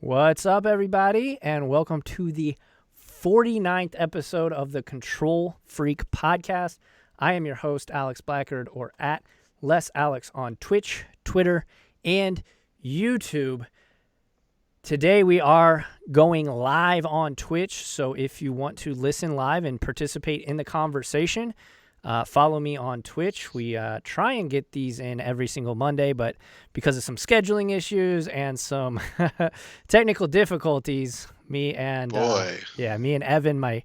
What's up, everybody, and welcome to the 49th episode of the Control Freak Podcast. I am your host, Alex Blackard, or at Less Alex on Twitch, Twitter, and YouTube. Today we are going live on Twitch, so if you want to listen live and participate in the conversation, follow me on Twitch. We try and get these in every single Monday, but because of some scheduling issues and some technical difficulties, me and Evan, my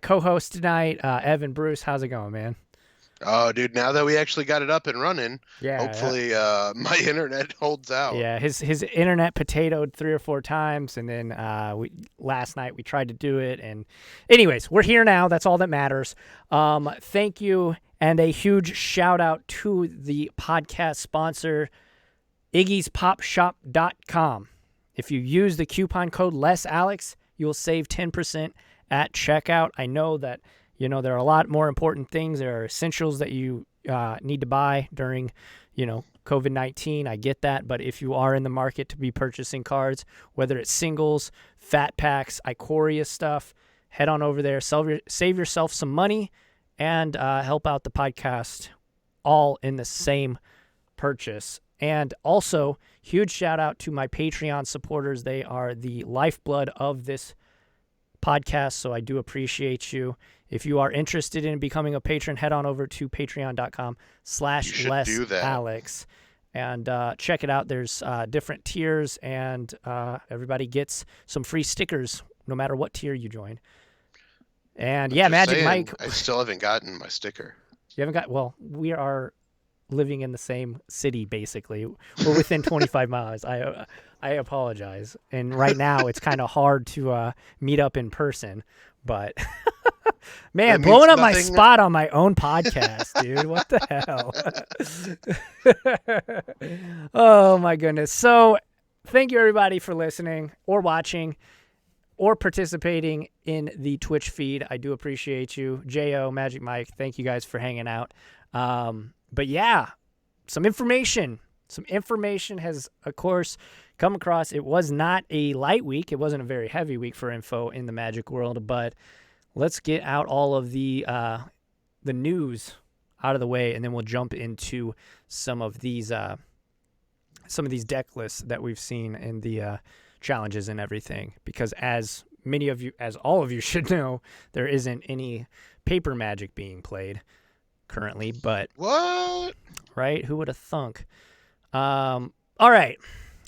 co-host tonight, Evan Bruce, how's it going, man? Oh, dude, now that we actually got it up and running, hopefully my internet holds out. Yeah, his internet potatoed 3 or 4 times, and then last night we tried to do it. And anyways, we're here now. That's all that matters. Thank you, and a huge shout-out to the podcast sponsor, Iggy'sPopShop.com. If you use the coupon code LessAlex, you'll save 10% at checkout. I know that there are a lot more important things. There are essentials that you need to buy during, COVID-19. I get that. But if you are in the market to be purchasing cards, whether it's singles, fat packs, Ikoria stuff, head on over there, save yourself some money, and help out the podcast all in the same purchase. And also, huge shout out to my Patreon supporters. They are the lifeblood of this podcast, so I do appreciate you. If you are interested in becoming a patron, head on over to patreon.com/LessAlex and check it out. There's different tiers, and everybody gets some free stickers no matter what tier you join. And Magic Mike, I still haven't gotten my sticker. You haven't got? Well, we are living in the same city, basically. We're within 25 miles. I apologize. And right now it's kind of hard to meet up in person, but man, blowing up my spot on my own podcast, dude. What the hell? Oh my goodness. So thank you everybody for listening or watching or participating in the Twitch feed. I do appreciate you. J.O., Magic Mike, thank you guys for hanging out. But yeah, some information has, of course, come across. It was not a light week. It wasn't a very heavy week for info in the Magic world, but let's get out all of the news out of the way, and then we'll jump into some of these deck lists that we've seen in the challenges and everything. Because as all of you should know, there isn't any paper Magic being played currently, but what? Right? Who would have thunk? All right.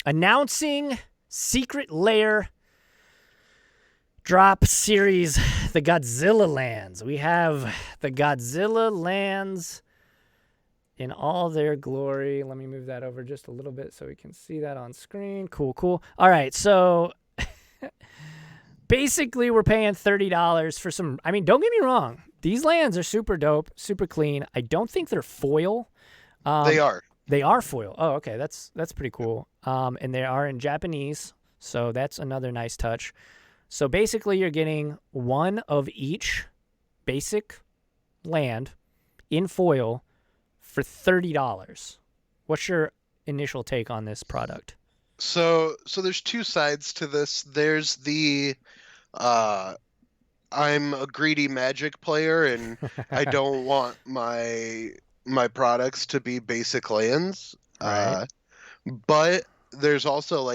Announcing Secret LAIR drop series, the Godzilla lands. We have the Godzilla lands in all their glory. Let me move that over just a little bit so we can see that on screen. Cool. All right, so basically we're paying $30 for some. I mean, don't get me wrong. These lands are super dope, super clean. I don't think they're foil. They are. They are foil. Oh, okay. That's pretty cool. And they are in Japanese, so that's another nice touch. So basically you're getting one of each basic land in foil for $30. What's your initial take on this product? So there's two sides to this. There's the I'm a greedy Magic player and I don't want my products to be basic lands. Right. But there's also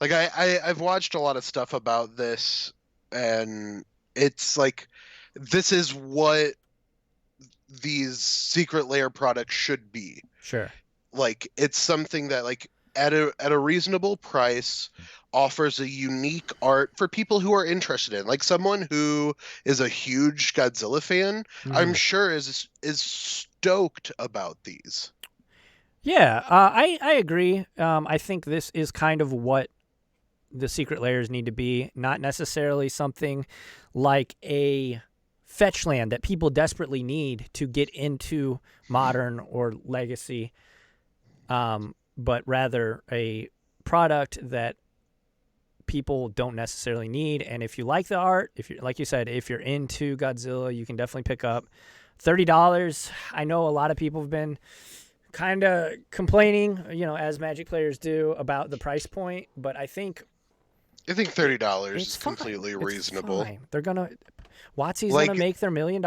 I've watched a lot of stuff about this, and it's like this is what these Secret LAIR products should be. Sure. Like, it's something that at a reasonable price offers a unique art for people who are interested in. Like, someone who is a huge Godzilla fan, I'm sure is stoked about these. Yeah, I agree. I think this is kind of what the Secret LAIRs need to be, not necessarily something like a fetch land that people desperately need to get into Modern or Legacy, but rather a product that people don't necessarily need. And if you like the art, if you're, like you said, if you're into Godzilla, you can definitely pick up $30. I know a lot of people have been kind of complaining, as Magic players do, about the price point, but I think I think $30 it's is fine. completely It's reasonable. fine. They're gonna WotC's gonna Like, make their $1 million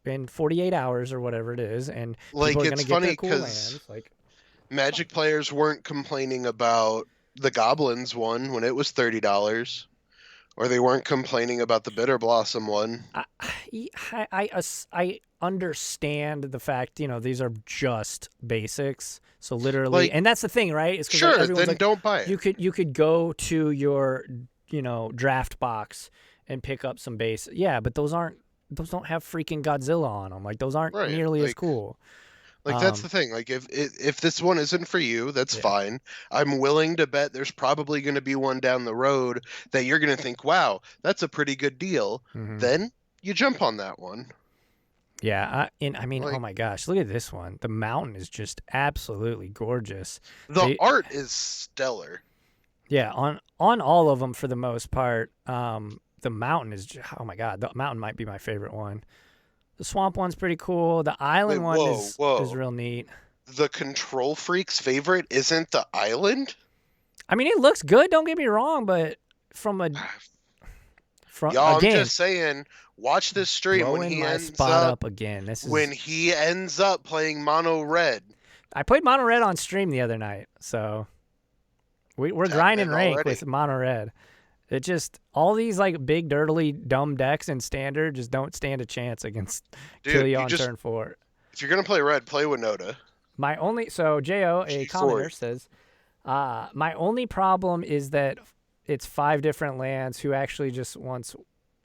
in 48 hours or whatever it is, and people are it's gonna get funny their cool because lands. Like, Magic players weren't complaining about the Goblins one when it was $30, or they weren't complaining about the Bitter Blossom one. I understand the fact, these are just basics. So literally, Like, and that's the thing, right? It's because like, sure, everyone's then like, don't buy it. you could go to your, draft box and pick up some base. Yeah, but those don't have freaking Godzilla on them. Like those aren't Right. nearly as cool. Like that's the thing. Like if this one isn't for you, that's Yeah. fine. I'm willing to bet there's probably going to be one down the road that you're going to think, "Wow, that's a pretty good deal." Mm-hmm. Then you jump on that one. Yeah, I mean, oh Like, my gosh, look at this one. The mountain is just absolutely gorgeous. the art is stellar. Yeah, on all of them for the most part. The mountain is oh my god, the mountain might be my favorite one. The swamp one's pretty cool. The island one is real neat. The Control Freak's favorite isn't the island? I mean, it looks good. Don't get me wrong, but from Y'all, again, I'm just saying, watch this stream when blowing he my ends spot up up again. This is when he ends up playing mono red. I played mono red on stream the other night, so we're grinding rank already. with mono red. It just all these like big dirtily dumb decks in standard just don't stand a chance against kill you on turn 4. If you're gonna play red, play Winota. My only Jo, a commenter, says, my only problem is that it's 5 different lands who actually just wants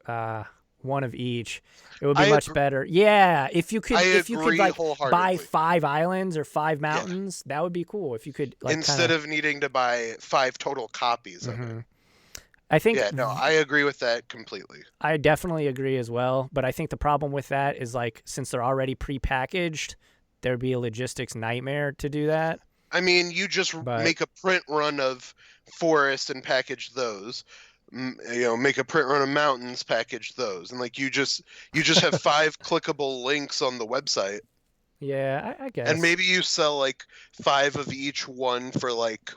one of each. It would be much better. Yeah, if you could like buy 5 islands or 5 mountains, that would be cool. If you could like instead of needing to buy 5 total copies of it. I think Yeah, no, I agree with that completely. I definitely agree as well, but I think the problem with that is like since they're already pre-packaged, there'd be a logistics nightmare to do that. I mean, you just make a print run of forest and package those. Make a print run of mountains, package those, and like you just have 5 clickable links on the website. Yeah, I guess. And maybe you sell like 5 of each one for like,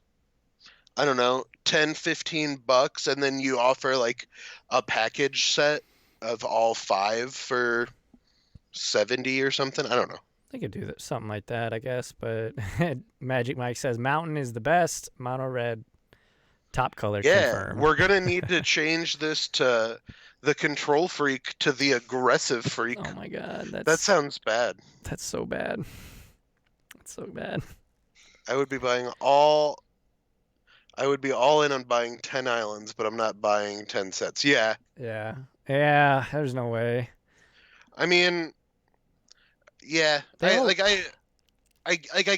I don't know, $10-15, and then you offer like a package set of all 5 for 70 or something. I don't know. They could do that, something like that, I guess. But Magic Mike says mountain is the best. Mono red, top color confirmed. We're gonna need to change this to the Control Freak to the Aggressive Freak. Oh my god, that sounds bad. That's so bad. That's so bad. I would be all in on buying 10 islands, but I'm not buying 10 sets. Yeah. Yeah. There's no way. I mean, yeah. I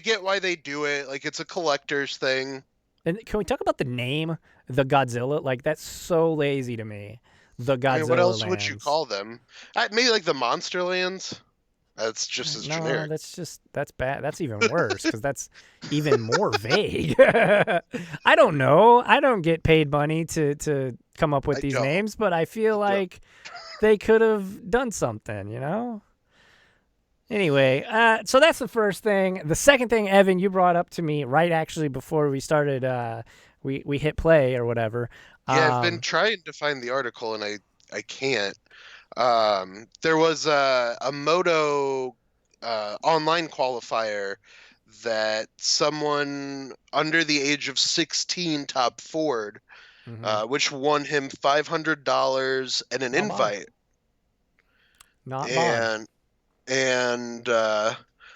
get why they do it. Like it's a collector's thing. And can we talk about the name, the Godzilla? Like that's so lazy to me. The Godzilla. I mean, what else lands. would you call them? Maybe like the Monster Lands. That's just as generic. That's bad. That's even worse because that's even more vague. I don't know. I don't get paid money to come up with these names, but I feel like they could have done something, Anyway, so that's the first thing. The second thing, Evan, you brought up to me right actually before we started, we hit play or whatever. Yeah, I've been trying to find the article and I can't. There was a Moto online qualifier that someone under the age of 16 top forward, which won him $500 and an invite. Not bad. And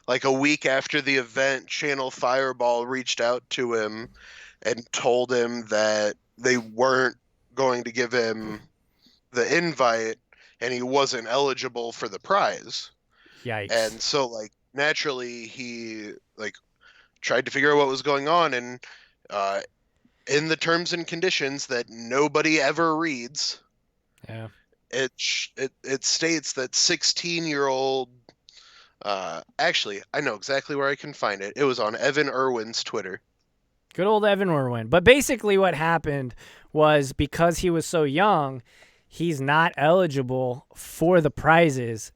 like a week after the event, Channel Fireball reached out to him and told him that they weren't going to give him the invite and he wasn't eligible for the prize. Yikes. And so like naturally he like tried to figure out what was going on, and in the terms and conditions that nobody ever reads, it states that 16-year-old actually I know exactly where I can find it. It was on Evan Irwin's Twitter. Good old Evan Irwin. But basically what happened was because he was so young, he's not eligible for the prizes.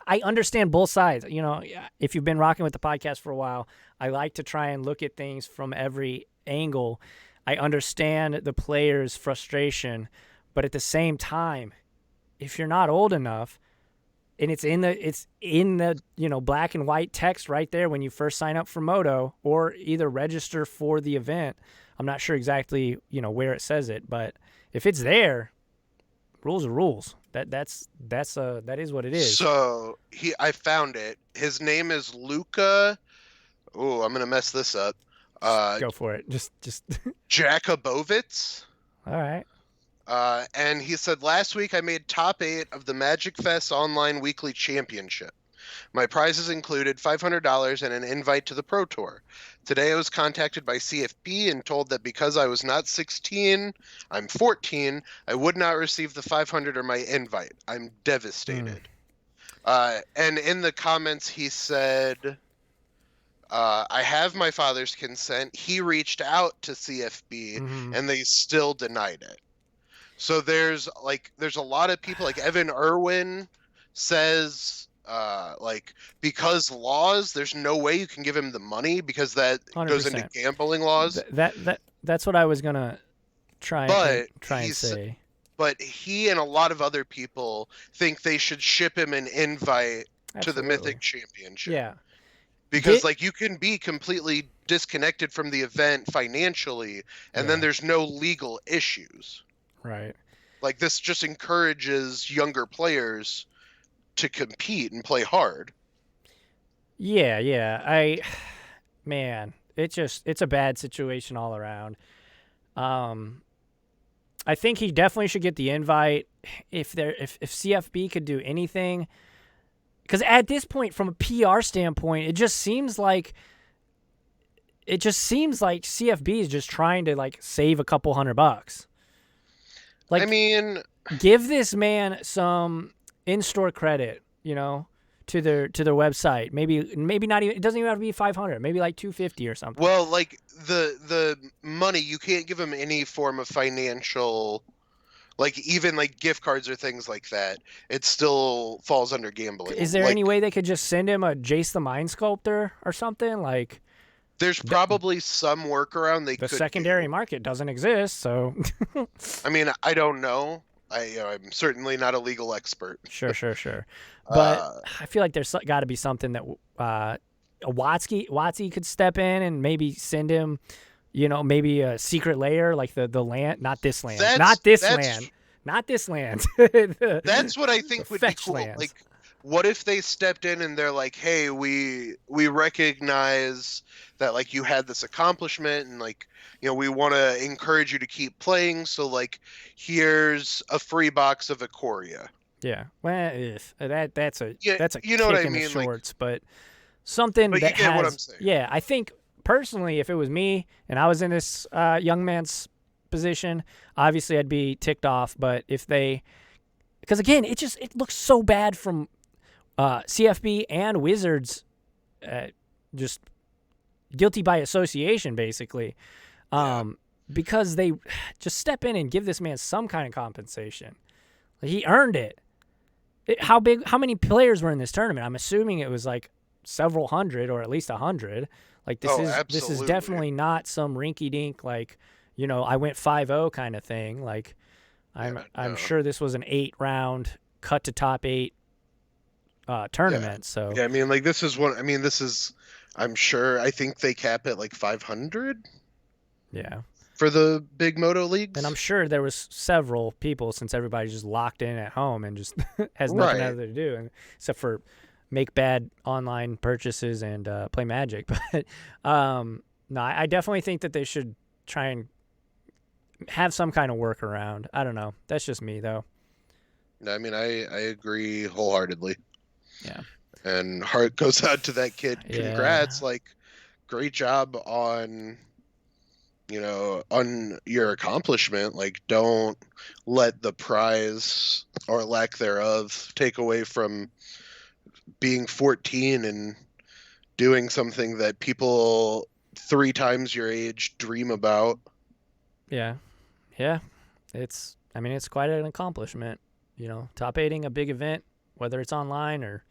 I understand both sides. You know, if you've been rocking with the podcast for a while, I like to try and look at things from every angle. I understand the player's frustration, but at the same time, if you're not old enough, and it's in the black and white text right there when you first sign up for Moto or either register for the event. I'm not sure exactly where it says it, but if it's there, rules are rules. That is what it is. So I found it. His name is Luca. Oh, I'm gonna mess this up. Go for it. Just Jakubowicz. all right. And he said, last week I made top 8 of the Magic Fest Online Weekly Championship. My prizes included $500 and an invite to the Pro Tour. Today I was contacted by CFP and told that because I was not 16, I'm 14, I would not receive the 500 or my invite. I'm devastated. And in the comments he said, I have my father's consent. He reached out to CFB and they still denied it. So there's a lot of people, like Evan Irwin says, because laws, there's no way you can give him the money because that 100%. goes into gambling laws. That's what I was gonna try and say. But he and a lot of other people think they should ship him an invite to the Mythic Championship. Yeah. Because you can be completely disconnected from the event financially, and then there's no legal issues. Right. Like, this just encourages younger players to compete and play hard. Yeah. Man, it's a bad situation all around. I think he definitely should get the invite if CFB could do anything. Because at this point, from a PR standpoint, it just seems like CFB is just trying to save a couple $100. I mean, give this man some in-store credit, to their website. Maybe not even. It doesn't even have to be 500. Maybe like 250 or something. Well, the money, you can't give him any form of financial, even gift cards or things like that. It still falls under gambling. Is there any way they could just send him a Jace the Mind Sculptor or something like? There's probably some workaround they could. The secondary market doesn't exist, so. I mean, I don't know. I'm certainly not a legal expert. Sure. But I feel like there's got to be something that Watsky could step in and maybe send him, maybe a secret layer like the land, not this land. That's what I think would be cool. Lands. What if they stepped in and they're like, hey, we recognize that you had this accomplishment and we want to encourage you to keep playing, so here's a free box of Ikoria. Yeah, well, that's a kick what I mean? The shorts, but something but that you get has. What I'm saying. Yeah, I think personally, if it was me and I was in this young man's position, obviously I'd be ticked off. But because again, it looks so bad from CFB and Wizards, just guilty by association, basically, because they just step in and give this man some kind of compensation. He earned it. How many players were in this tournament? I'm assuming it was several hundred or at least 100. This is definitely not some rinky dink I went 5-0 kind of thing. I'm sure this was an 8-round cut to top 8 tournament. So yeah, I mean this is one. I mean this is. I'm sure. I think they cap it 500. Yeah. For the big moto leagues. And I'm sure there was several people, since everybody's just locked in at home and just has nothing other to do except for make bad online purchases and play Magic. But no, I definitely think that they should try and have some kind of workaround. I don't know. That's just me, though. I mean, I agree wholeheartedly. Yeah. And heart goes out to that kid. Congrats. Great job on your accomplishment. Don't let the prize or lack thereof take away from being 14 and doing something that people 3 times your age dream about. Yeah. It's quite an accomplishment. Top 8ing a big event whether it's online or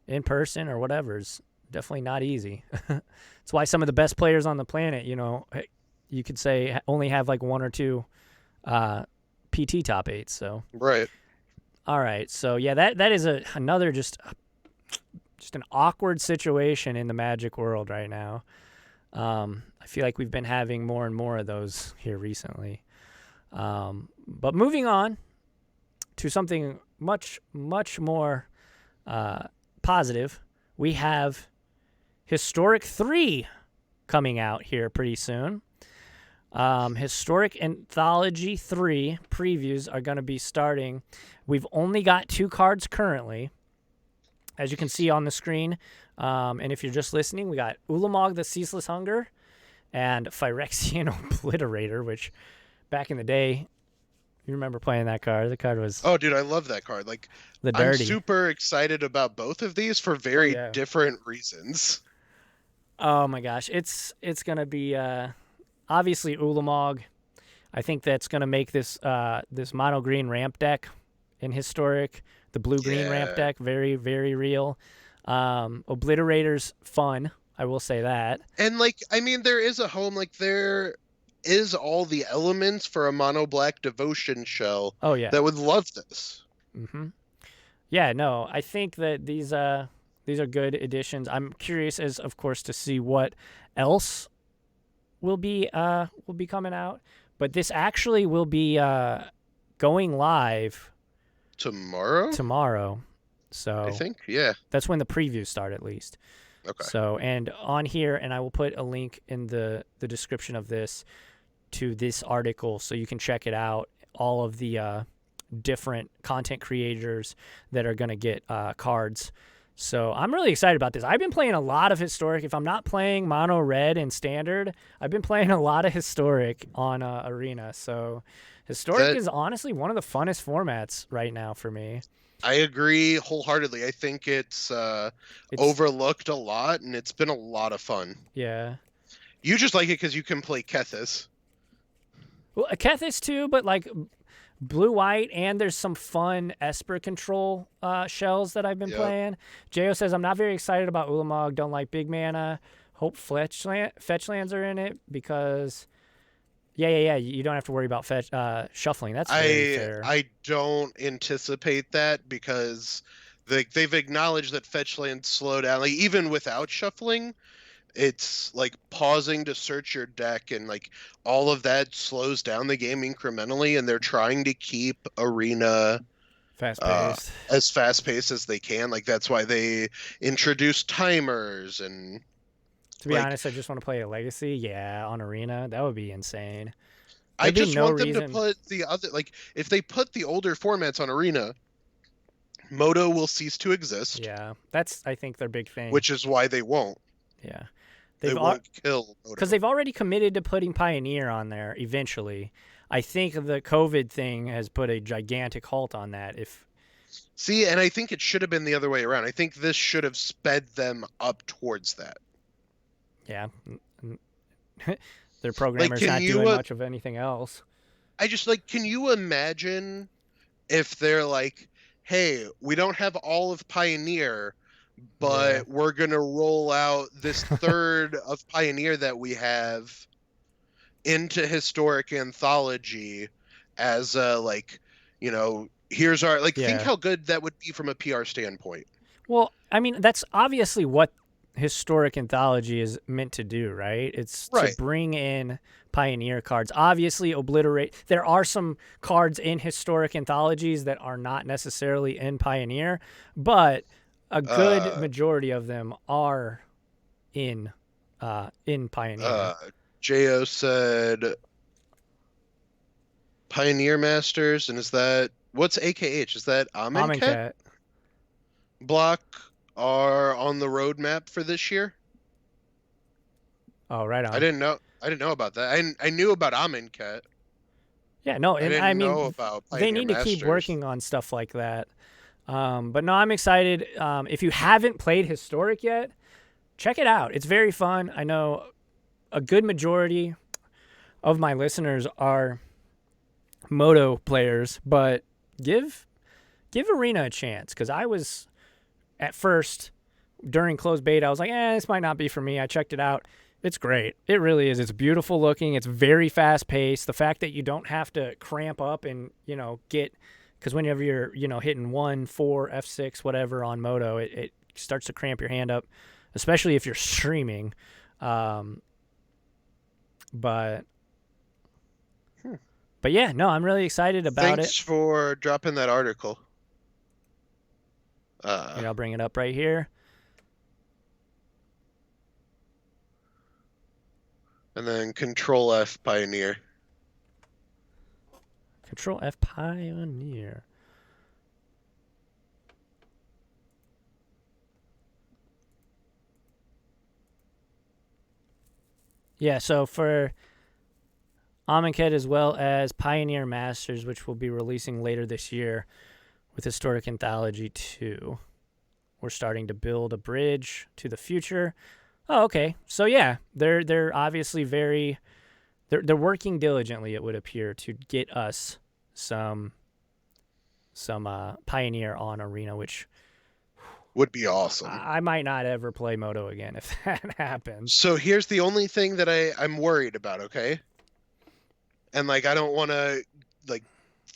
in person or whatever, is definitely not easy. That's why some of the best players on the planet, you could say only have like 1 or 2 PT top 8s. So Right. all right, so yeah, that is another just an awkward situation in the Magic world right now. I feel like we've been having more and more of those here recently. But moving on to something much, much more positive, we have Historic 3 coming out here pretty soon. Historic Anthology 3 previews are going to be starting. We've only got 2 cards currently, as you can see on the screen. And if you're just listening, we got Ulamog the Ceaseless Hunger and Phyrexian Obliterator, which back in the day, you remember playing that card. The card was... Oh, dude, I love that card. Like, the dirty. I'm super excited about both of these for very different reasons. Oh, my gosh. It's going to be... obviously, Ulamog, I think that's going to make this this mono-green ramp deck in Historic, the blue-green ramp deck, very, very real. Obliterator's fun, I will say that. And, like, I mean, there is a home, like, there is all the elements for a mono-black devotion shell that would love this. Mm-hmm. Yeah, no, I think that these are good additions. I'm curious, of course, to see what else will be coming out, but this actually will be going live tomorrow. So I think that's when the previews start, at least. Okay. So, and on here, and I will put a link in the description of this to this article so you can check it out, all of the different content creators that are going to get cards. So I'm really excited about this. I've been playing a lot of Historic. If I'm not playing Mono Red and Standard, I've been playing a lot of Historic on Arena. So Historic is honestly one of the funnest formats right now for me. I agree wholeheartedly. I think it's overlooked a lot, and it's been a lot of fun. Yeah. You just like it because you can play Kethis. Well, Kethis too, but like blue-white, and there's some fun Esper control shells that I've been playing. Jo says, I'm not very excited about Ulamog. Don't like big mana. Hope fetch lands are in it because... Yeah. You don't have to worry about shuffling. That's very fair. I don't anticipate that because they've acknowledged that fetch lands slow down. Like, even without shuffling, it's like pausing to search your deck, and like all of that slows down the game incrementally, and they're trying to keep Arena fast-paced. As fast-paced as they can. Like, that's why they introduced timers and... To be honest, I just want to play a Legacy. Yeah, on Arena. That would be insane. I just want them to put the other... Like, if they put the older formats on Arena, Moto will cease to exist. Yeah, that's, I think, their big thing. Which is why they won't. Yeah. They won't kill Moto. Because they've already committed to putting Pioneer on there eventually. I think the COVID thing has put a gigantic halt on that. See, and I think it should have been the other way around. I think this should have sped them up towards that. Yeah. Their programmer's not doing much of anything else. I just, like, can you imagine if they're like, hey, we don't have all of Pioneer, but we're going to roll out this third of Pioneer that we have into Historic Anthology as here's our, think how good that would be from a PR standpoint. Well, I mean, that's obviously what Historic Anthology is meant to do, right? It's to bring in Pioneer cards. Obviously, there are some cards in Historic Anthologies that are not necessarily in Pioneer, but a good majority of them are in Pioneer. Jo said Pioneer Masters, and what's AKH? Is that Amonkhet? Block are on the roadmap for this year. Oh, right on. I didn't know about that. I knew about Amonkhet. Yeah, no, and I mean, know about they need to keep working on stuff like that. But no, I'm excited. If you haven't played Historic yet, check it out. It's very fun. I know a good majority of my listeners are Moto players, but give give Arena a chance, because I was, at first, during closed beta, I was like, this might not be for me. I checked it out. It's great. It really is. It's beautiful looking. It's very fast paced. The fact that you don't have to cramp up and, get, because whenever you're, hitting 1, 4, F6, whatever on Moto, it starts to cramp your hand up, especially if you're streaming. But yeah, no, I'm really excited about Thanks it. for dropping that article. Here, I'll bring it up right here. And then Control F Pioneer. Control F Pioneer. Yeah, so for Amonkhet as well as Pioneer Masters, which we'll be releasing later this year with Historic Anthology 2, we're starting to build a bridge to the future. Oh, okay. So yeah, they're obviously they're working diligently, it would appear, to get us some Pioneer on Arena, which would be awesome. I might not ever play Moto again if that happens. So here's the only thing that I'm worried about, okay? And I don't want to,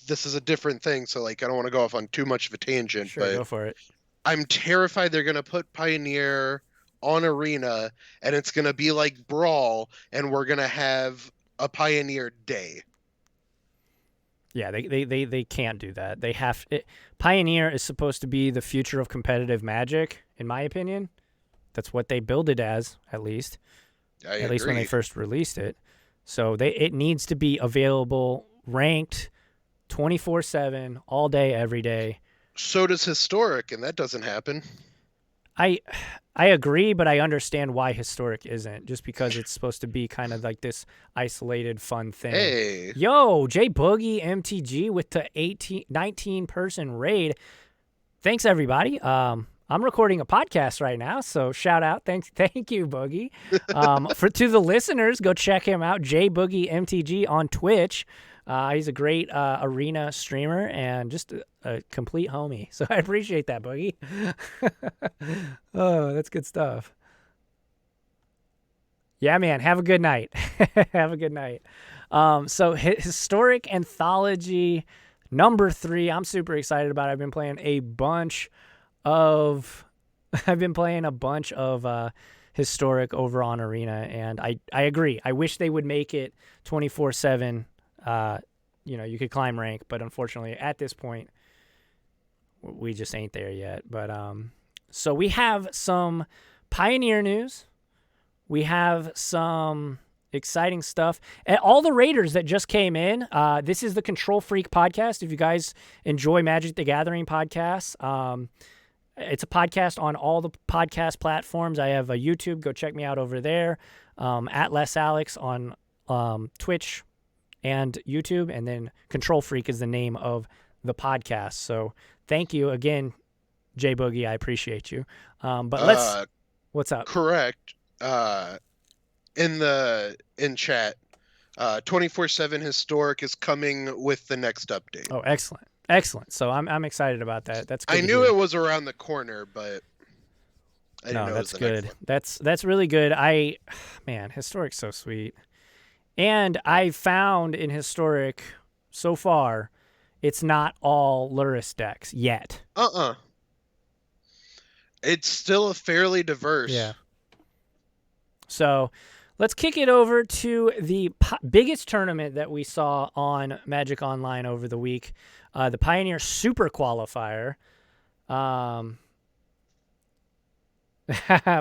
this is a different thing, so I don't want to go off on too much of a tangent. Sure, but go for it. I'm terrified they're going to put Pioneer on Arena, and it's going to be like Brawl, and we're going to have a Pioneer day. Yeah, they can't do that. They have Pioneer is supposed to be the future of competitive Magic, in my opinion. That's what they build it as, at least. I at least when agree. they first released it. So it needs to be available, ranked, 24/7, all day, every day. So does Historic, and that doesn't happen. I agree, but I understand why Historic isn't, just because it's supposed to be kind of like this isolated, fun thing. Hey. Yo, J Boogie MTG with the 19-person raid. Thanks, everybody. I'm recording a podcast right now, so shout out. Thank you, Boogie. To the listeners, go check him out, J Boogie MTG on Twitch. He's a great arena streamer and just a complete homie. So I appreciate that, Boogie. Oh, that's good stuff. Yeah, man. Have a good night. Have a good night. So Historic Anthology number 3. I'm super excited about it. I've been playing a bunch of Historic over on Arena, and I agree. I wish they would make it 24/7. You could climb rank, but unfortunately at this point we just ain't there yet. But so we have some Pioneer news. We have some exciting stuff. And all the raiders that just came in, this is the Control Freak podcast. If you guys enjoy Magic the Gathering podcasts, it's a podcast on all the podcast platforms. I have a YouTube. Go check me out over there. At Les Alex on Twitch and YouTube, and then Control Freak is the name of the podcast. So thank you again, J Boogie. I appreciate you. But what's up? Correct. In chat, 24/7 Historic is coming with the next update. Oh, excellent. So I'm excited about that. That's good. I knew it was around the corner, but I didn't know that's it was the good. Next one. That's really good. Man, Historic's so sweet. And I found in Historic so far, it's not all Luris decks yet. It's still a fairly diverse. Yeah. So let's kick it over to the biggest tournament that we saw on Magic Online over the week, the Pioneer Super Qualifier.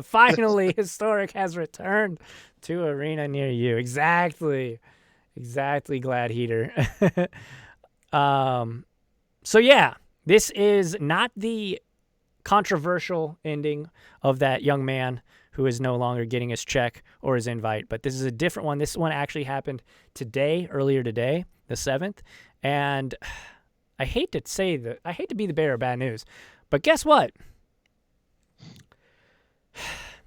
Finally, Historic has returned to Arena near you. Exactly, Glad Heater. So yeah, this is not the controversial ending of that young man who is no longer getting his check or his invite, but this is a different one. This one actually happened earlier today, the 7th, and I hate to be the bearer of bad news, but guess what?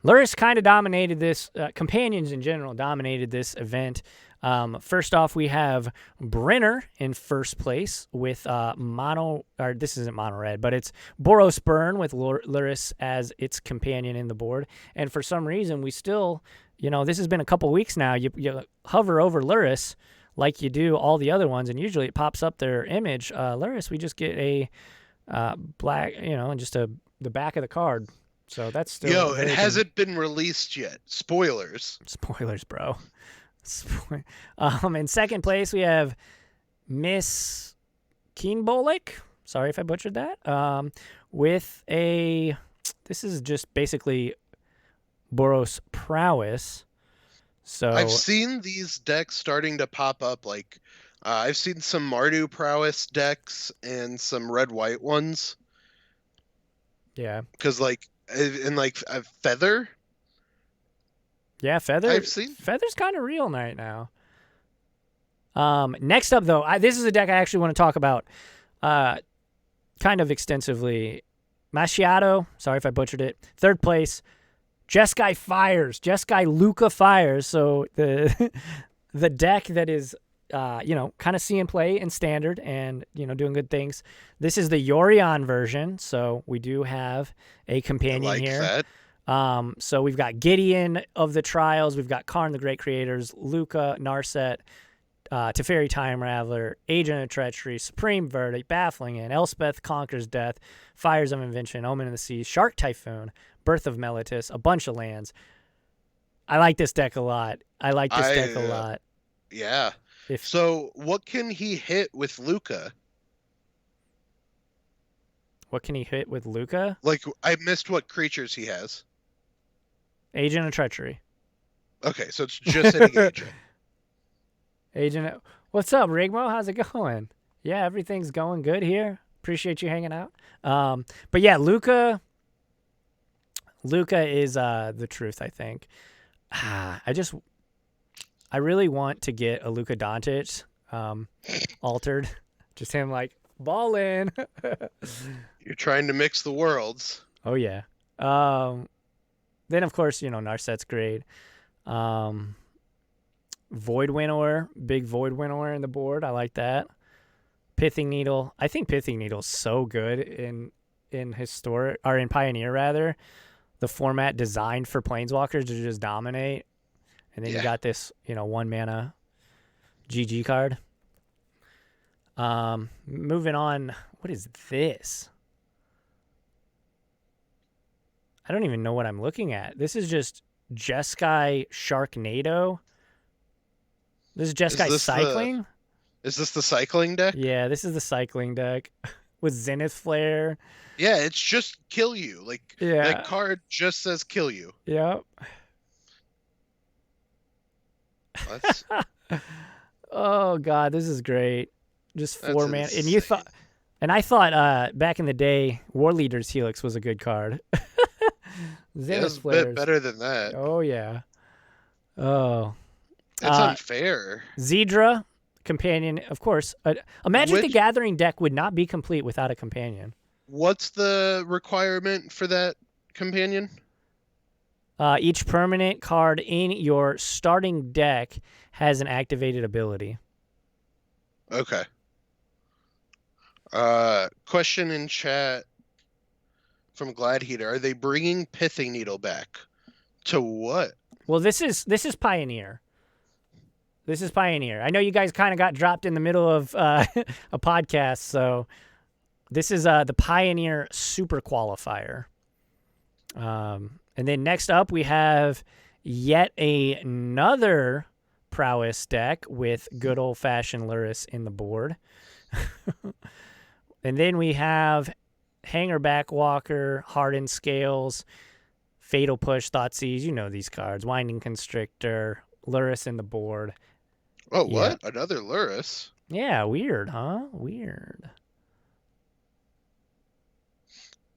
Luris kind of dominated this, Companions in general dominated this event. First off, we have Brenner in first place with this isn't mono red, but it's Boros Burn with Luris as its companion in the board. And for some reason, we still, this has been a couple weeks now. You hover over Luris like you do all the other ones, and usually it pops up their image. Luris, we just get a black, and just the back of the card. So that's still. It hasn't been released yet. Spoilers. Spoilers, bro. In second place, we have Miss Keenbolik. Sorry if I butchered that. With this is just basically Boros Prowess. So I've seen these decks starting to pop up. Like, I've seen some Mardu Prowess decks and some red-white ones. Yeah. Because, Feather. Yeah, Feather. I've seen. Feather's kind of real right now. Next up, though, this is a deck I actually want to talk about kind of extensively. Macchiato, sorry if I butchered it. Third place, Jeskai Fires. Jeskai Luca Fires. So the deck that is, kind of seeing play in Standard and, doing good things. This is the Yorion version, so we do have a companion here. That. So we've got Gideon of the Trials, we've got Karn the Great Creators, Luca, Narset, Teferi Time Raveler, Agent of Treachery, Supreme Verdict, Baffling End, Elspeth Conquers Death, Fires of Invention, Omen of the Sea, Shark Typhoon, Birth of Meletis, a bunch of lands. I like this deck a lot. Yeah. So what can he hit with Luca? What can he hit with Luca? Like, I missed what creatures he has. Agent of Treachery. Okay, so it's just hitting Agent. What's up, Rigmo? How's it going? Yeah, everything's going good here. Appreciate you hanging out. But yeah, Luca is the truth, I think. I really want to get a Luka Doncic altered. Just him like ball in. You're trying to mix the worlds. Oh yeah. Then of course, Narset's great. Void Winnower, big Void Winnower in the board. I like that. Pithing Needle. I think Pithing Needle's so good in historic or in Pioneer rather. The format designed for Planeswalkers to just dominate. And then you got this, 1 mana GG card. Moving on. What is this? I don't even know what I'm looking at. This is just Jeskai Sharknado. This is Jeskai Cycling. Is this the cycling deck? Yeah, this is the cycling deck with Zenith Flare. Yeah, it's just kill you. That card just says kill you. Yep. Oh god, this is great. Just 4 mana. And I thought back in the day, War Leader's Helix was a good card. It's a bit better than that. Oh yeah. Oh. It's unfair. Zedra, companion, of course. A Magic the Gathering deck would not be complete without a companion. What's the requirement for that companion? Each permanent card in your starting deck has an activated ability. Okay. Question in chat from Gladheater. Are they bringing Pithing Needle back? To what? Well, this is Pioneer. This is Pioneer. I know you guys kind of got dropped in the middle of a podcast, so this is the Pioneer Super Qualifier. And then next up, we have yet another Prowess deck with good old-fashioned Luris in the board. And then we have Hanger Backwalker, Hardened Scales, Fatal Push, Thoughtseize. You know these cards. Winding Constrictor, Luris in the board. Oh, what? Yeah. Another Luris? Yeah, weird, huh? Weird.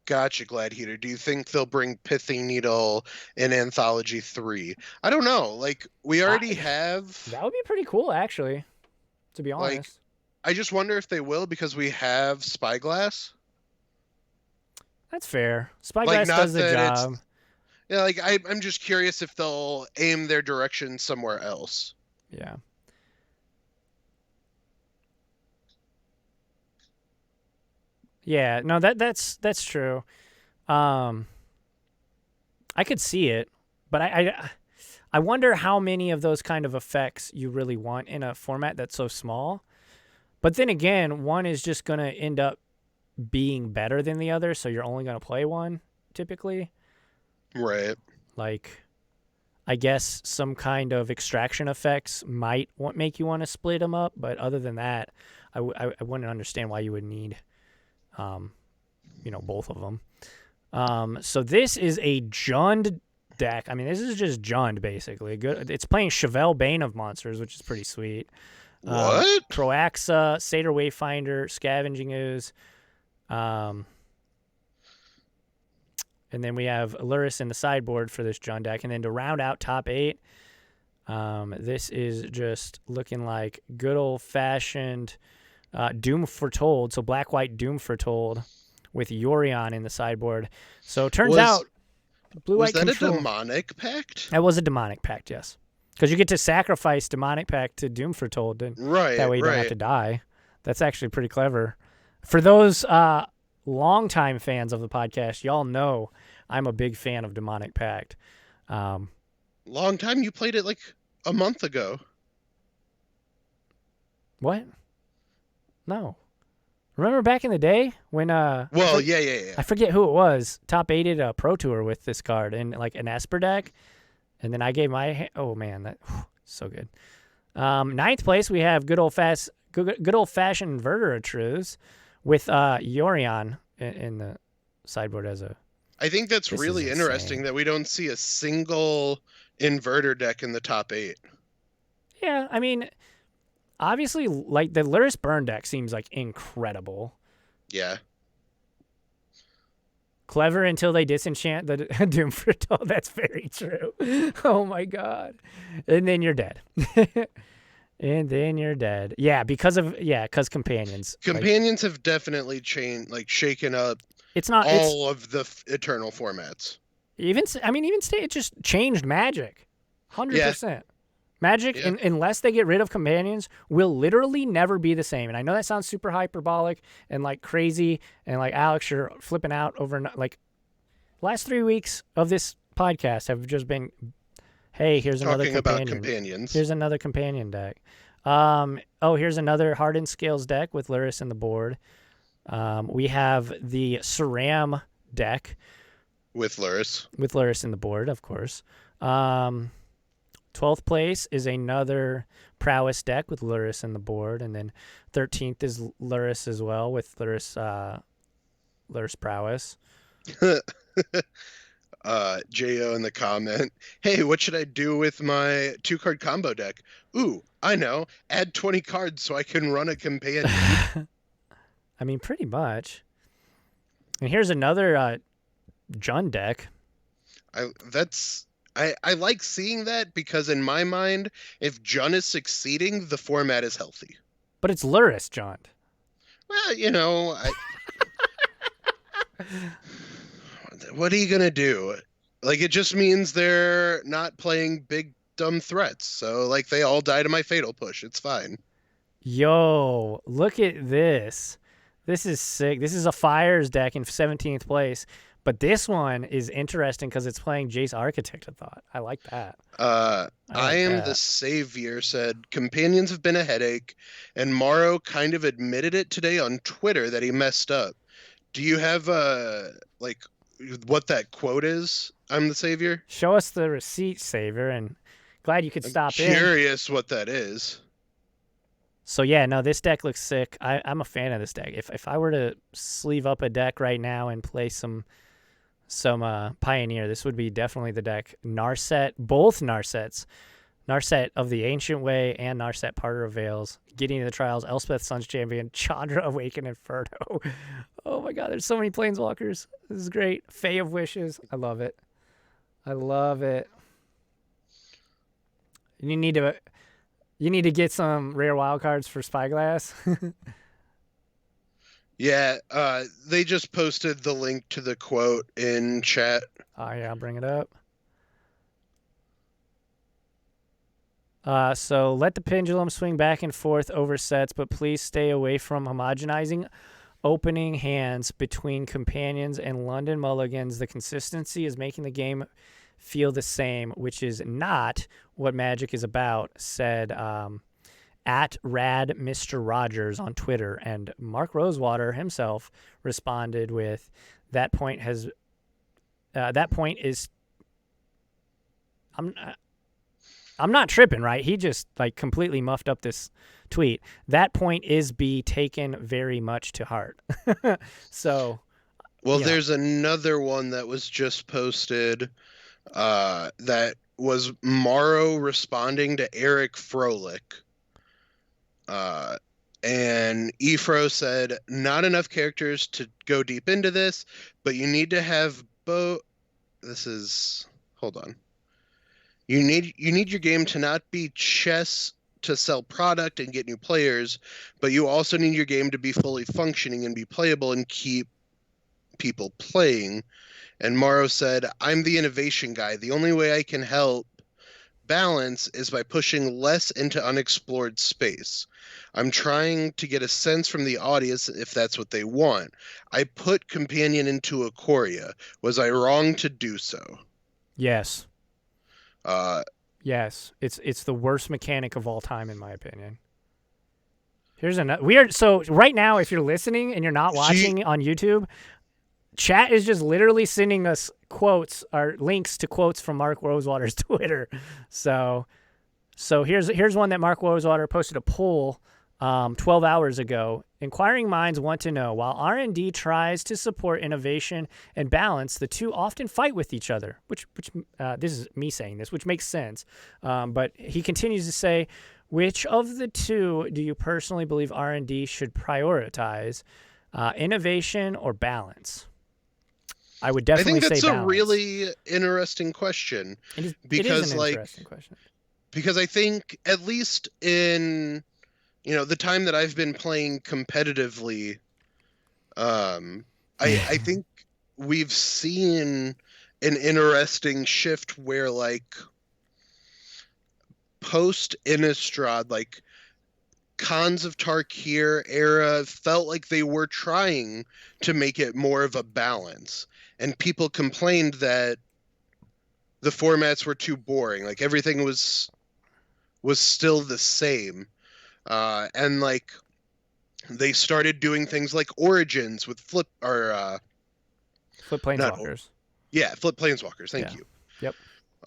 Gotcha, Gladheater. Do you think they'll bring Pithing Needle in Anthology 3? I don't know. We already have... That would be pretty cool, actually, to be honest. I just wonder if they will because we have Spyglass. That's fair. Spyglass does the job. Yeah, I'm just curious if they'll aim their direction somewhere else. Yeah. Yeah, no, that's true. I could see it, but I wonder how many of those kind of effects you really want in a format that's so small. But then again, one is just going to end up being better than the other, so you're only going to play one typically. Right. Like, I guess some kind of extraction effects might make you want to split them up, but other than that, I wouldn't understand why you would need, both of them. So this is a Jund deck. I mean, this is just Jund basically. Good. It's playing Chevelle Bane of Monsters, which is pretty sweet. What? Proaxa, Satyr Wayfinder, Scavenging Ooze. And then we have Luris in the sideboard for this Jund deck. And then to round out top 8, this is just looking like good old-fashioned Doom Foretold. So black-white Doom Foretold with Yorion in the sideboard. So it turns out blue-white control. Was that a demonic pact? That was a demonic pact, yes. Because you get to sacrifice demonic pact to Doom Foretold. And right, that way you don't have to die. That's actually pretty clever. For those longtime fans of the podcast, y'all know I'm a big fan of demonic pact. Long time? You played it like a month ago. What? No. Remember back in the day when yeah. I forget who it was. Top 8'd a Pro Tour with this card in like an Esper deck. And then I gave my oh man, that so good. 9th place we have good old fashioned Inverter of Truths with Yorion in the sideboard as a. I think that's really interesting that we don't see a single inverter deck in the top 8. Yeah, I mean, obviously, like the Luris Burn deck seems like incredible. Yeah. Clever until they disenchant the Doom Foretold. That's very true. Oh my god. And then you're dead. And then you're dead. Yeah, because companions. Companions have definitely shaken up. It's not all of the Eternal formats. Even it just changed Magic, 100%. Magic, unless they get rid of companions, will literally never be the same. And I know that sounds super hyperbolic and like crazy, and like Alex, you're flipping out over like last 3 weeks of this podcast have just been, hey, here's another companion. Talking about companions. Here's another companion deck. Here's another Hardened Scales deck with Luris in the board. We have the Saram deck with Luris in the board, of course. 12th place is another Prowess deck with Luris in the board, and then 13th is Luris as well with Luris Prowess. Jo in the comment, hey, what should I do with my 2-card combo deck? Ooh, I know, add 20 cards so I can run a companion. I mean, pretty much. And here's another Jund deck. I like seeing that because in my mind, if Jund is succeeding, the format is healthy. But it's Luris Jund. Well, what are you going to do? Like, it just means they're not playing big, dumb threats. So, like, they all die to my Fatal Push. It's fine. Yo, look at this. This is sick. This is a Fires deck in 17th place. But this one is interesting because it's playing Jace Architect of Thought. I like that. I am the Savior said, companions have been a headache, and Morrow kind of admitted it today on Twitter that he messed up. Do you have, what that quote is? I'm the Savior? Show us the receipt, Savior, and glad you could stop in. I'm curious what that is. So, yeah, no, this deck looks sick. I'm a fan of this deck. If I were to sleeve up a deck right now and play some Pioneer, this would be definitely the deck. Narset, both Narsets. Narset of the Ancient Way and Narset Parter of Veils. Getting to the Trials, Elspeth Sun's Champion, Chandra Awakened Inferno. Oh my god, there's so many Planeswalkers. This is great. Fae of Wishes. I love it. I love it. You need to get some rare wild cards for Spyglass. Yeah, they just posted the link to the quote in chat. Oh, yeah, I'll bring it up. So let the pendulum swing back and forth over sets, but please stay away from homogenizing. opening hands between companions and London mulligans. The consistency is making the game feel the same, which is not what Magic is about, said at Rad Mr. Rogers on Twitter. And Mark Rosewater himself responded with, that point is I'm not tripping, right? He just like completely muffed up this tweet. That point is be taken very much to heart. So, Well, there's another one that was just posted that was Morrow responding to Eric Froelich. And Efro said, not enough characters to go deep into this, but you need to have both. Hold on. You need your game to not be chess to sell product and get new players, but you also need your game to be fully functioning and be playable and keep people playing. And Morrow said, I'm the innovation guy. The only way I can help balance is by pushing less into unexplored space. I'm trying to get a sense from the audience if that's what they want. I put Companion into Ikoria. Was I wrong to do so? Yes. Yes. It's the worst mechanic of all time, in my opinion. Here's another. So right now, if you're listening and you're not watching on YouTube, chat is just literally sending us quotes or links to quotes from Mark Rosewater's Twitter. So here's one that Mark Rosewater posted a poll 12 hours ago. Inquiring minds want to know, while R&D tries to support innovation and balance, the two often fight with each other, which this is me saying this, which makes sense. But he continues to say, which of the two do you personally believe R&D should prioritize, innovation or balance? I would definitely say balance. I think that's a really interesting question. It is an interesting question. Because I think, at least in the time that I've been playing competitively, I think we've seen an interesting shift where, like, post Innistrad, like, Khans of Tarkir era felt like they were trying to make it more of a balance. And people complained that the formats were too boring. Like, everything was still the same. And like they started doing things like Origins with Flip Planeswalkers. Flip Planeswalkers. Thank you. Yep.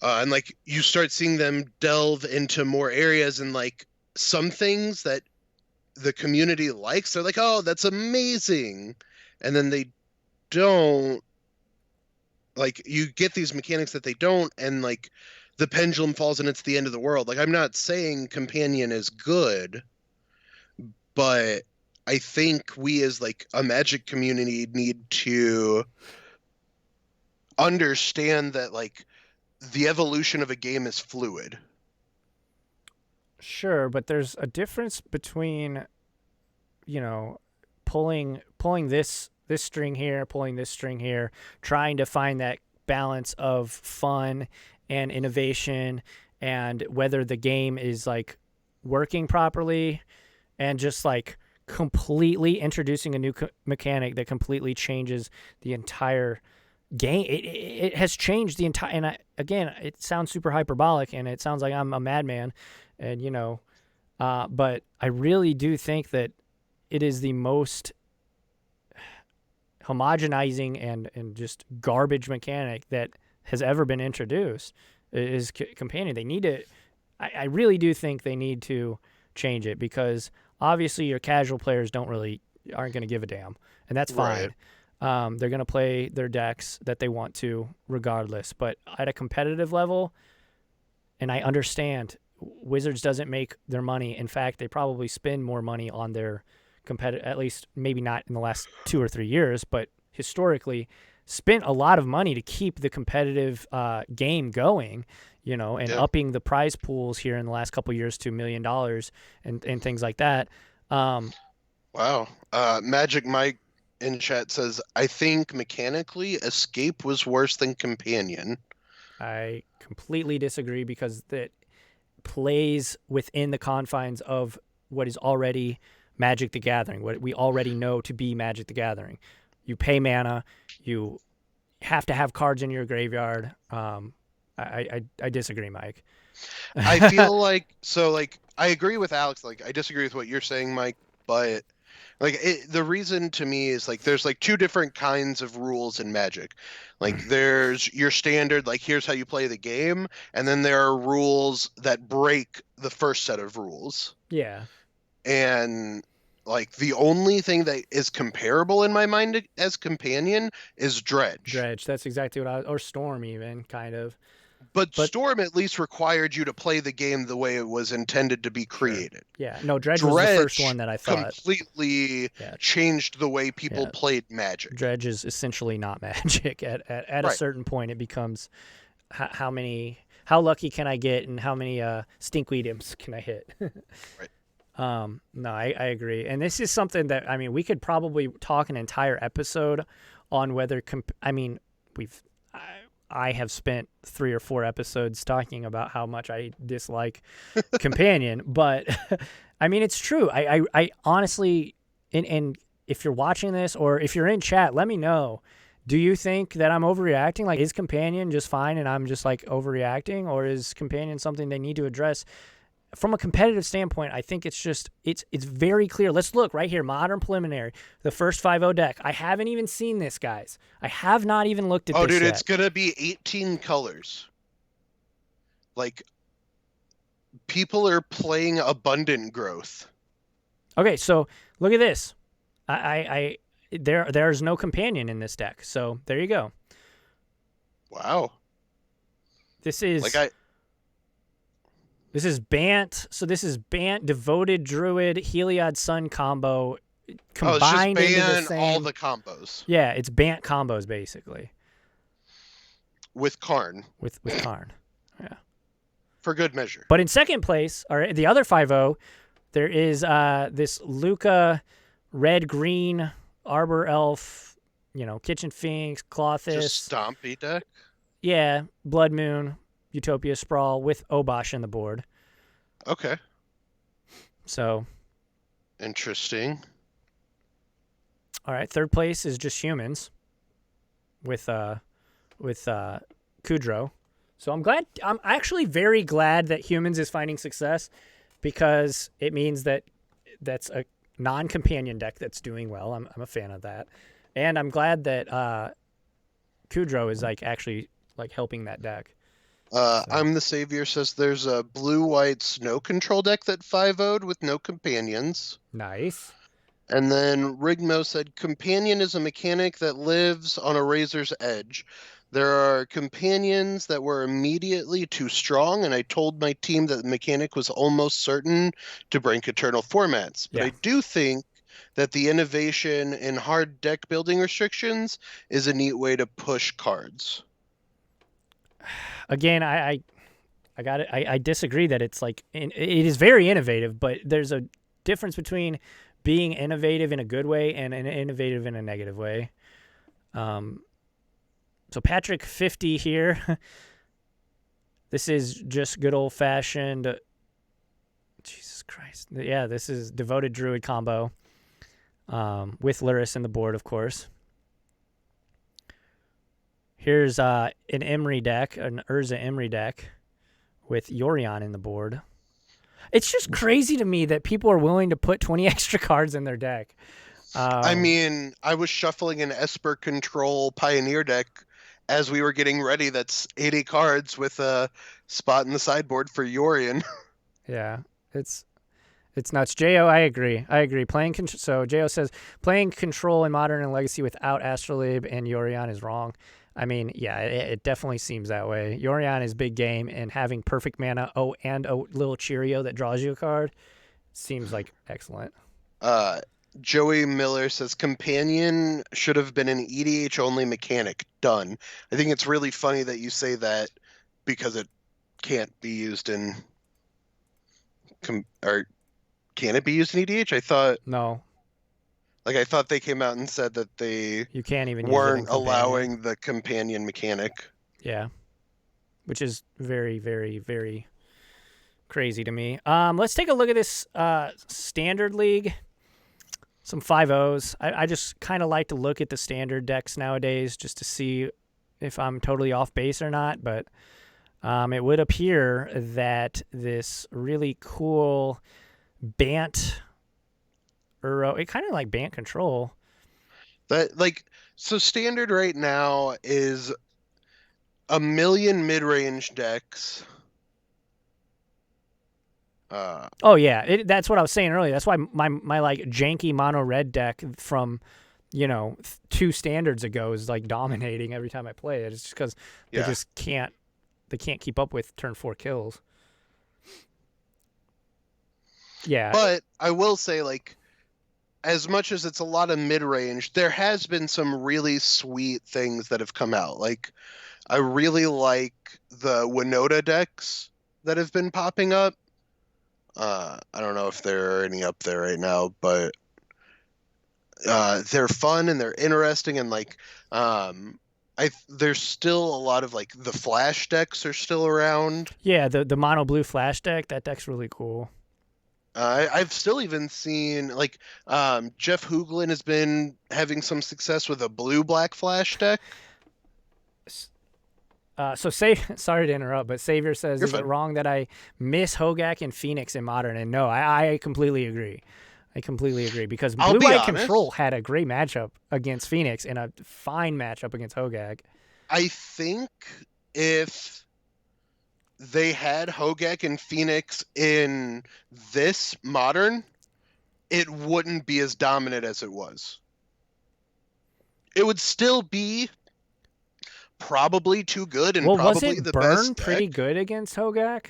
And like you start seeing them delve into more areas, and like some things that the community likes, they're like, oh, that's amazing. And then they don't. Like, you get these mechanics that they don't, and like the pendulum falls and it's the end of the world. Like, I'm not saying Companion is good, but I think we as like a Magic community need to understand that like the evolution of a game is fluid. Sure, but there's a difference between, pulling this string here, pulling this string here, trying to find that balance of fun and innovation, and whether the game is like working properly, and just like completely introducing a new mechanic that completely changes the entire game. It has changed the entire, and again, it sounds super hyperbolic and it sounds like I'm a madman, and but I really do think that it is the most homogenizing and just garbage mechanic that has ever been introduced is Companion. They need to, I really do think they need to change it, because obviously your casual players aren't going to give a damn, and that's fine. Right. They're going to play their decks that they want to regardless, but at a competitive level, and I understand Wizards doesn't make their money. In fact, they probably spend more money on their competitive, at least maybe not in the last 2 or 3 years, but historically spent a lot of money to keep the competitive game going, and upping the prize pools here in the last couple of years to $1 million and things like that. Wow. Magic Mike in chat says, I think mechanically Escape was worse than Companion. I completely disagree, because that plays within the confines of what is already Magic the Gathering, what we already know to be Magic the Gathering. You pay mana, you have to have cards in your graveyard. I disagree, Mike. I feel like I agree with Alex. Like I disagree with what you're saying, Mike, but the reason to me is like there's like two different kinds of rules in Magic. Like there's your standard, like here's how you play the game, and then there are rules that break the first set of rules. Yeah. And like the only thing that is comparable in my mind as companion is Dredge. Dredge, that's exactly what or Storm even, kind of. But Storm at least required you to play the game the way it was intended to be created. Sure. Yeah, no, Dredge was the first one that I thought completely changed the way people played Magic. Dredge is essentially not Magic. At a certain point, it becomes how lucky can I get and how many stinkweed imps can I hit? Right. No, I agree. And this is something that, I mean, we could probably talk an entire episode on whether, I have spent 3 or 4 episodes talking about how much I dislike Companion, but I mean, it's true. I honestly, and if you're watching this or if you're in chat, let me know. Do you think that I'm overreacting? Like, is Companion just fine and I'm just like overreacting, or is Companion something they need to address? From a competitive standpoint, I think it's very clear. Let's look right here. Modern Preliminary, the first 5-0 deck. I haven't even seen this, guys. I have not even looked at this dude, yet. it's going to be 18 colors. Like, people are playing Abundant Growth. Okay, so look at this. There's no Companion in this deck. So there you go. Wow. This is... This is Bant. So this is Bant, Devoted Druid, Heliod Sun combo combined into the same. All the combos. Yeah, it's Bant combos basically. With Karn. With Karn. Yeah. For good measure. But in second place, or the other 5-0, there is this Luca red-green Arbor Elf, Kitchen Finks, Clothis. Just Stompy deck? Yeah, Blood Moon. Utopia Sprawl with Obosh in the board. Okay. So. Interesting. All right. Third place is just Humans with Kudrow. So I'm actually very glad that Humans is finding success, because it means that that's a non-companion deck that's doing well. I'm a fan of that. And I'm glad that Kudrow is actually helping that deck. I'm the Savior says there's a blue-white snow control deck that 5-0'd with no companions. Nice. And then Rigmo said companion is a mechanic that lives on a razor's edge. There are companions that were immediately too strong, and I told my team that the mechanic was almost certain to break eternal formats. But I do think that the innovation in hard deck building restrictions is a neat way to push cards. Again, I got it. I disagree that it's it is very innovative, but there's a difference between being innovative in a good way and innovative in a negative way. So Patrick 50 here. This is just good old fashioned. Jesus Christ. Yeah, this is Devoted Druid combo with Luris in the board, of course. Here's an Emery deck, an Urza Emery deck with Yorion in the board. It's just crazy to me that people are willing to put 20 extra cards in their deck. I mean, I was shuffling an Esper Control Pioneer deck as we were getting ready. That's 80 cards with a spot in the sideboard for Yorion. Yeah, it's nuts. Jo, I agree. So Jo says playing Control in Modern and Legacy without Astrolabe and Yorion is wrong. I mean, yeah, it definitely seems that way. Yorion is big game, and having perfect mana, and a little Cheerio that draws you a card seems like excellent. Joey Miller says companion should have been an EDH-only mechanic. Done. I think it's really funny that you say that, because it can't be used in... or can it be used in EDH? I thought... No. I thought they came out and said that they you can't even weren't allowing the companion mechanic. Yeah. Which is very, very, very crazy to me. Let's take a look at this Standard League. some 5-0s. I just kind of like to look at the standard decks nowadays just to see if I'm totally off base or not. But it would appear that this really cool Bant, or it kind of like Bant control. That like so standard right now is a million mid-range decks. Oh yeah, that's what I was saying earlier. That's why my like janky mono red deck from 2 standards ago is like dominating every time I play it. It's just because they just can't keep up with turn 4 kills. Yeah, but I will say, like, as much as it's a lot of mid-range, there has been some really sweet things that have come out. Like, I really like the Winota decks that have been popping up. I don't know if there are any up there right now, but they're fun and they're interesting, and like there's still a lot of like the flash decks are still around. Yeah, the mono blue flash deck, that deck's really cool. I've still even seen like Jeff Hoogland has been having some success with a blue black flash deck. Sorry to interrupt, but Savior says, You're is fine. it wrong that I miss Hogak and Phoenix in Modern? And no, I completely agree. I completely agree, because I'll be Blue-White honest. Control had a great matchup against Phoenix and a fine matchup against Hogak. I think if they had Hogak and Phoenix in this Modern, it wouldn't be as dominant as it was. It would still be probably too good and probably wasn't the Burn best pretty deck. good against Hogak?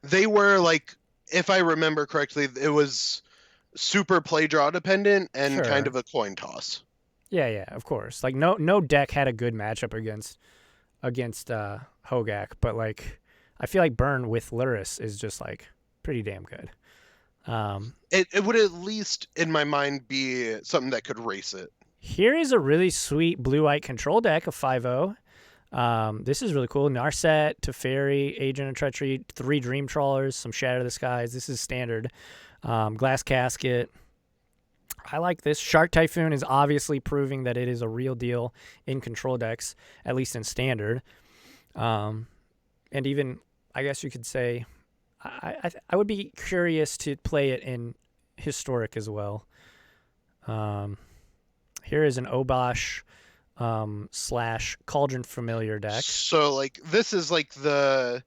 They were like, if I remember correctly, it was super play draw dependent and kind Sure. of a coin toss. Yeah, of course. Like no deck had a good matchup against Hogak, but like I feel like Burn with Luris is just like pretty damn good. It would at least, in my mind, be something that could race it. Here is a really sweet Blue-White Control deck of 5-0. This is really cool. Narset, Teferi, Agent of Treachery, 3 Dream Trawlers, some Shatter the Skies. This is standard. Glass Casket. I like this. Shark Typhoon is obviously proving that it is a real deal in control decks, at least in standard. And even, I guess you could say, I would be curious to play it in historic as well. Here is an Obosh / Cauldron Familiar deck. So like this is like the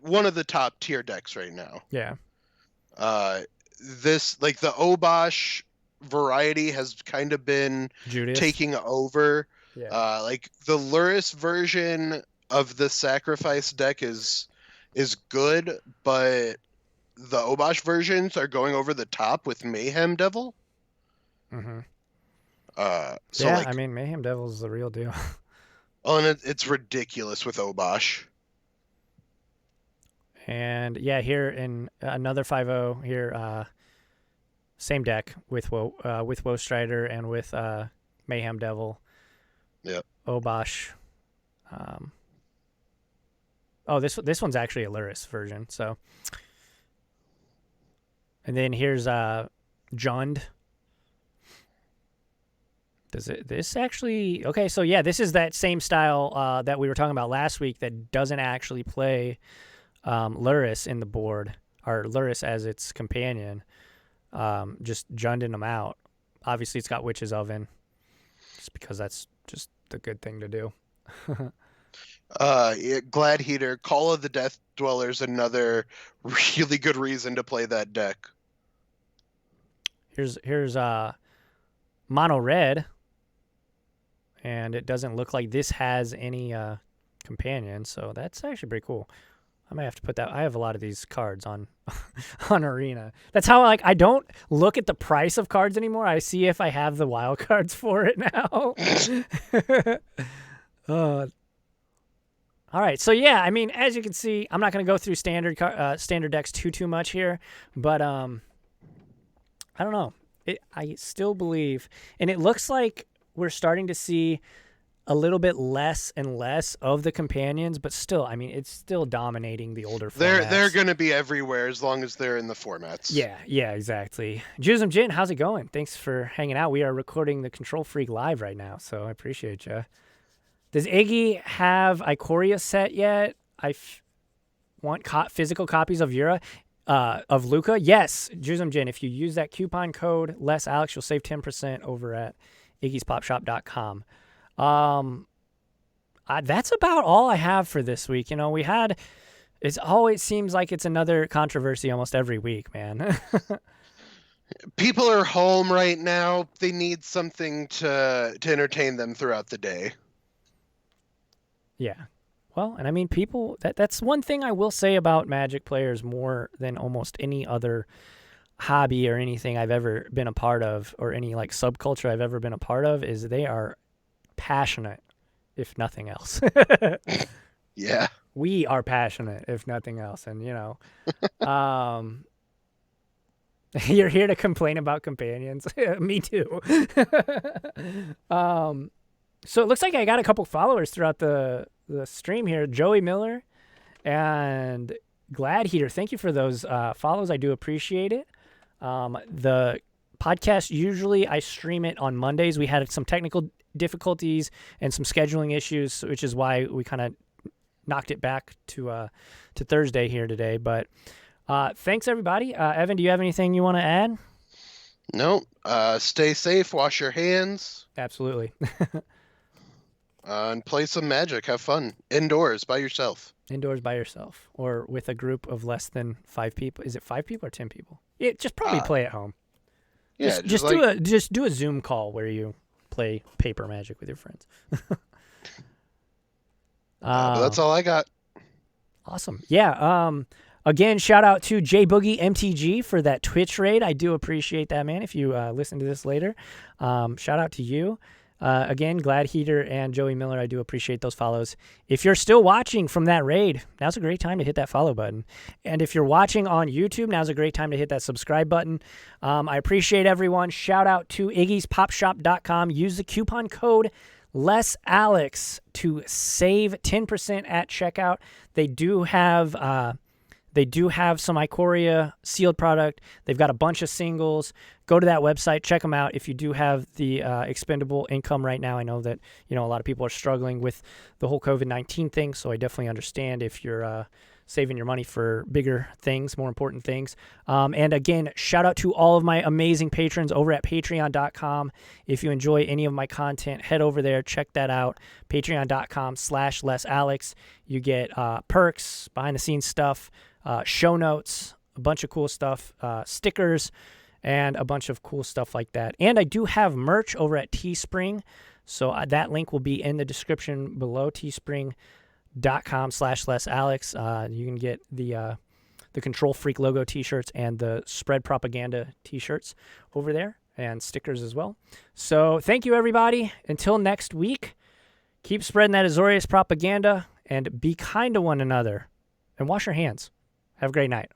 one of the top tier decks right now. Yeah. This like the Obosh variety has kind of been Judas. taking over. Yeah. Like the Luris version of the Sacrifice deck is good, but the Obosh versions are going over the top with Mayhem Devil. Mm-hmm. So yeah, like, I mean, Mayhem Devil's the real deal. oh, and it's ridiculous with Obosh. And yeah, here in another 5-0 here, same deck with Woe Strider and with Mayhem Devil. Yep. Obosh. This one's actually a Luris version. So, and then here's Jund. This actually okay? So yeah, this is that same style that we were talking about last week that doesn't actually play Luris in the board, or Luris as its companion. Just Junding them out. Obviously, it's got Witch's Oven, just because that's just the good thing to do. Glad Heater, Call of the Death Dwellers, another really good reason to play that deck. Here's Mono Red, and it doesn't look like this has any companion, so that's actually pretty cool. I might have to put that. I have a lot of these cards on on Arena. That's how I don't look at the price of cards anymore. I see if I have the wild cards for it now. All right, so yeah, I mean, as you can see, I'm not going to go through standard decks too much here, but I don't know. I still believe, and it looks like we're starting to see a little bit less and less of the companions, but still, I mean, it's still dominating the older formats. They're going to be everywhere as long as they're in the formats. Yeah, exactly. Juzum Jin, how's it going? Thanks for hanging out. We are recording the Control Freak live right now, so I appreciate you. Does Iggy have Ikoria set yet? I want physical copies of Yura, of Luca. Yes, Juzum Jin, if you use that coupon code LessAlex, you'll save 10% over at Iggy'sPopShop.com. That's about all I have for this week. You know, we had, it always seems like it's another controversy almost every week, man. People are home right now. They need something to entertain them throughout the day. Yeah. Well, and I mean, people, that's one thing I will say about Magic players more than almost any other hobby or anything I've ever been a part of, or any like subculture I've ever been a part of, is they are passionate, if nothing else. Yeah. We are passionate, if nothing else. And, you know, you're here to complain about companions. Me too. So it looks like I got a couple followers throughout the stream here. Joey Miller and Glad Heater. Thank you for those follows. I do appreciate it. The podcast, usually I stream it on Mondays. We had some technical difficulties and some scheduling issues, which is why we kind of knocked it back to Thursday here today. But thanks, everybody. Evan, do you have anything you want to add? No. Stay safe. Wash your hands. Absolutely. And play some Magic. Have fun. Indoors by yourself. Indoors by yourself, or with a group of less than 5 people. Is it 5 people or 10 people? Yeah, just probably play at home. Yeah, just do a Zoom call where you play paper Magic with your friends. That's all I got. Awesome. Yeah. Again, shout out to J Boogie MTG for that Twitch raid. I do appreciate that, man. If you listen to this later, shout out to you. Again, Glad Heater and Joey Miller, I do appreciate those follows. If you're still watching from that raid, now's a great time to hit that follow button. And if you're watching on YouTube, now's a great time to hit that subscribe button. I appreciate everyone. Shout out to Iggy'sPopShop.com. Use the coupon code LessAlex to save 10% at checkout. They do have some Ikoria sealed product. They've got a bunch of singles. Go to that website, check them out. If you do have the expendable income right now, I know that a lot of people are struggling with the whole COVID-19 thing, so I definitely understand if you're saving your money for bigger things, more important things. And again, shout out to all of my amazing patrons over at patreon.com. If you enjoy any of my content, head over there, check that out. Patreon.com/LessAlex. You get perks, behind-the-scenes stuff, show notes, a bunch of cool stuff, stickers, and a bunch of cool stuff like that. And I do have merch over at Teespring, so that link will be in the description below, teespring.com/LessAlex. You can get the Control Freak logo t-shirts and the Spread Propaganda t-shirts over there, and stickers as well. So thank you, everybody. Until next week, keep spreading that Azorius propaganda, and be kind to one another, and wash your hands. Have a great night.